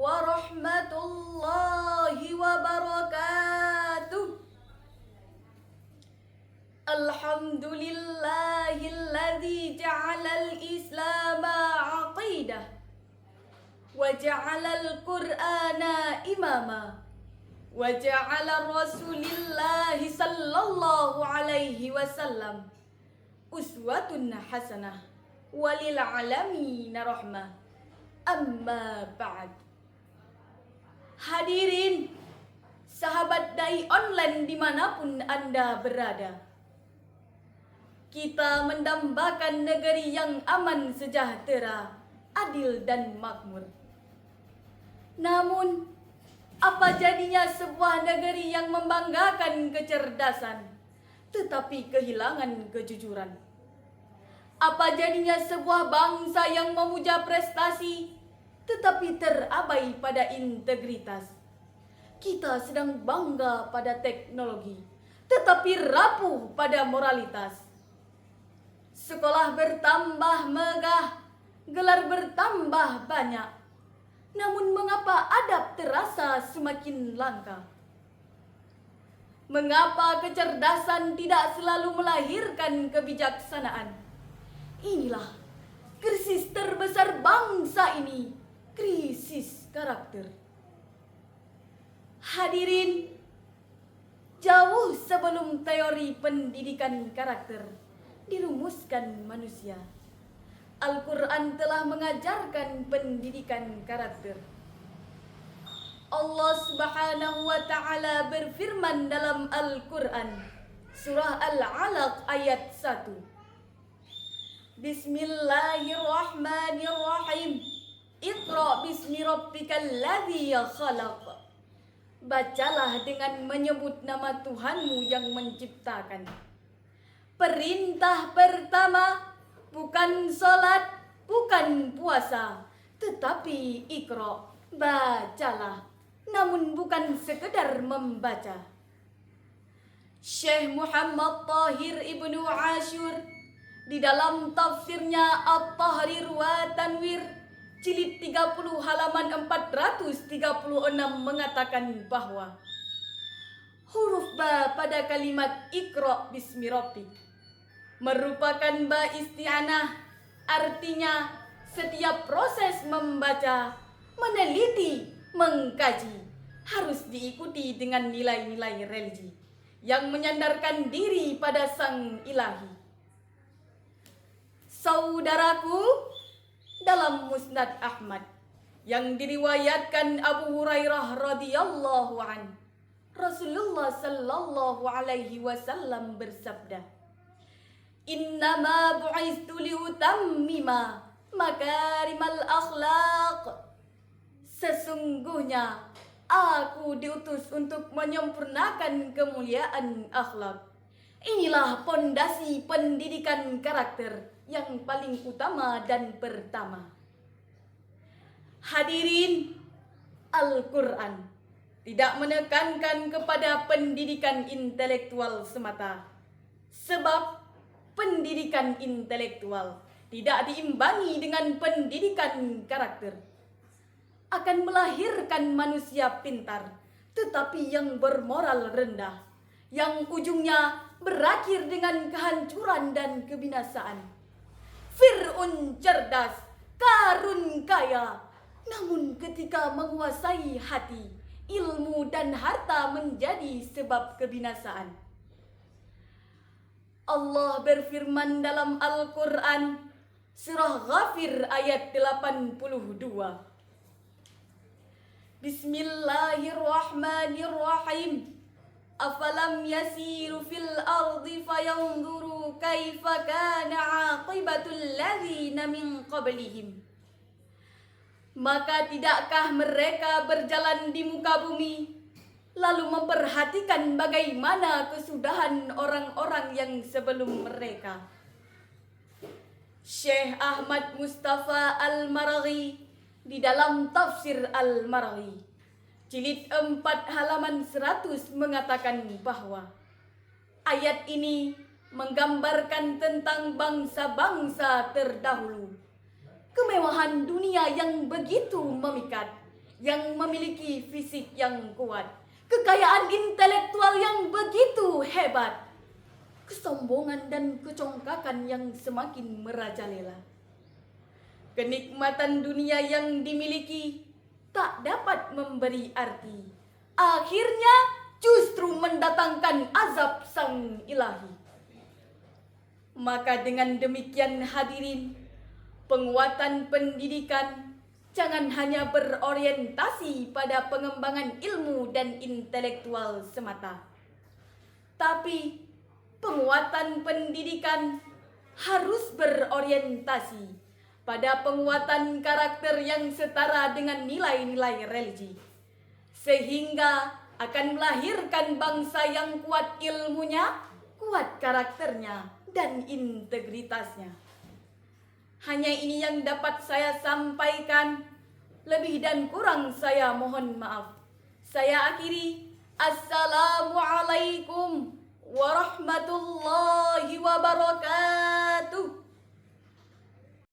warahmatullahi wabarakatuh. Alhamdulillahilladzi ja'alal islama aqidah wa ja'alal qur'ana imama wa ja'ala rasulillahi sallallahu alaihi wasallam uswatun hasanah walil alamin rahmah. Amma ba'd. Hadirin sahabat dai online dimanapun Anda berada, kita mendambakan negeri yang aman, sejahtera, adil dan makmur. Namun, apa jadinya sebuah negeri yang membanggakan kecerdasan, tetapi kehilangan kejujuran? Apa jadinya sebuah bangsa yang memuja prestasi, tetapi terabai pada integritas? Kita sedang bangga pada teknologi, tetapi rapuh pada moralitas. Sekolah bertambah megah, gelar bertambah banyak, namun mengapa adab terasa semakin langka? Mengapa kecerdasan tidak selalu melahirkan kebijaksanaan? Inilah krisis terbesar bangsa ini, krisis karakter. Hadirin, jauh sebelum teori pendidikan karakter dirumuskan manusia, Al-Quran telah mengajarkan pendidikan karakter. Allah Subhanahu wa Ta'ala berfirman dalam Al-Quran, surah Al-Alaq ayat 1. Bismillahirrahmanirrahim. Iqra bismi rabbikal ladzi khalaq. Bacalah dengan menyebut nama Tuhanmu yang menciptakan. Perintah pertama bukan salat, bukan puasa, tetapi iqra, bacalah, namun bukan sekedar membaca. Syekh Muhammad Tahir Ibnu Ashur di dalam tafsirnya At-Tahrir wa Tanwir jilid 30 halaman 436 mengatakan bahwa huruf ba pada kalimat Iqra bismi rabbik merupakan ba isti'anah, artinya setiap proses membaca, meneliti, mengkaji harus diikuti dengan nilai-nilai religi yang menyandarkan diri pada Sang Ilahi. Saudaraku, dalam Musnad Ahmad yang diriwayatkan Abu Hurairah radhiyallahu an, Rasulullah sallallahu alaihi wasallam bersabda, "Innama bu'istu liutammima makarimal akhlaq." Sesungguhnya aku diutus untuk menyempurnakan kemuliaan akhlak. Inilah pondasi pendidikan karakter yang paling utama dan pertama. Hadirin, Al-Quran tidak menekankan kepada pendidikan intelektual semata, sebab pendidikan intelektual tidak diimbangi dengan pendidikan karakter akan melahirkan manusia pintar tetapi yang bermoral rendah, yang ujungnya berakhir dengan kehancuran dan kebinasaan. Fir'aun cerdas, Karun kaya, namun ketika menguasai hati, ilmu dan harta menjadi sebab kebinasaan. Allah berfirman dalam Al-Quran, surah Ghafir ayat 82. Bismillahirrahmanirrahim. Afalam yasiru fil ardi fayanzuru kaifa kana aqibatul ladzina min qablihim. Maka tidakkah mereka berjalan di muka bumi lalu memperhatikan bagaimana kesudahan orang-orang yang sebelum mereka? Syekh Ahmad Mustafa Al-Maraghi di dalam tafsir Al-Maraghi jilid 4 halaman 100 mengatakan bahwa ayat ini menggambarkan tentang bangsa-bangsa terdahulu. Kemewahan dunia yang begitu memikat, yang memiliki fisik yang kuat, kekayaan intelektual yang begitu hebat, kesombongan dan kecongkakan yang semakin merajalela. Kenikmatan dunia yang dimiliki tak dapat memberi arti. Akhirnya justru mendatangkan azab sang ilahi. Maka dengan demikian hadirin, penguatan pendidikan jangan hanya berorientasi pada pengembangan ilmu dan intelektual semata. Tapi penguatan pendidikan harus berorientasi pada penguatan karakter yang setara dengan nilai-nilai religi, sehingga akan melahirkan bangsa yang kuat ilmunya, kuat karakternya, dan integritasnya. Hanya ini yang dapat saya sampaikan. Lebih dan kurang saya mohon maaf. Saya akhiri. Assalamualaikum warahmatullahi wabarakatuh.